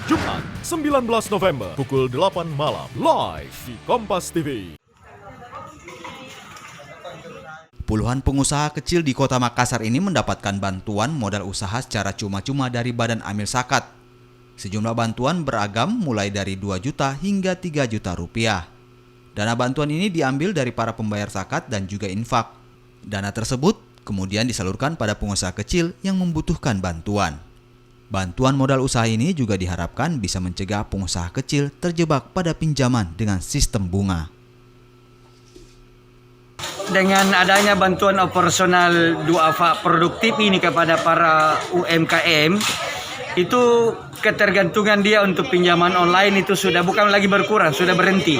Jumat 19 November pukul 8 malam live di Kompas TV. Puluhan pengusaha kecil di Kota Makassar ini mendapatkan bantuan modal usaha secara cuma-cuma dari Badan Amil Zakat. Sejumlah bantuan beragam mulai dari 2 juta hingga 3 juta rupiah. Dana bantuan ini diambil dari para pembayar zakat dan juga infak. Dana tersebut kemudian disalurkan pada pengusaha kecil yang membutuhkan bantuan. Bantuan modal usaha ini juga diharapkan bisa mencegah pengusaha kecil terjebak pada pinjaman dengan sistem bunga. Dengan adanya bantuan operasional duafa produktif ini kepada para UMKM, itu ketergantungan dia untuk pinjaman online itu sudah bukan lagi berkurang, sudah berhenti.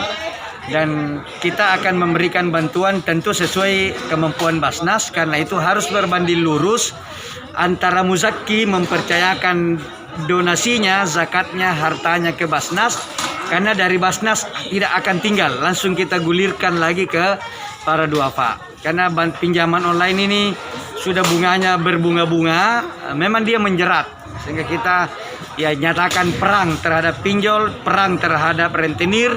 Dan kita akan memberikan bantuan tentu sesuai kemampuan Basnas, karena itu harus berbanding lurus antara muzaki mempercayakan donasinya, zakatnya, hartanya ke Basnas, karena dari Basnas tidak akan tinggal, langsung kita gulirkan lagi ke para duafa. Karena pinjaman online ini sudah bunganya berbunga-bunga, memang dia menjerat, sehingga kita nyatakan perang terhadap pinjol, perang terhadap rentenir,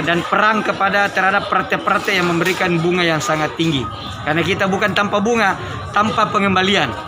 dan perang terhadap partai-partai yang memberikan bunga yang sangat tinggi. Karena kita bukan tanpa bunga, tanpa pengembalian.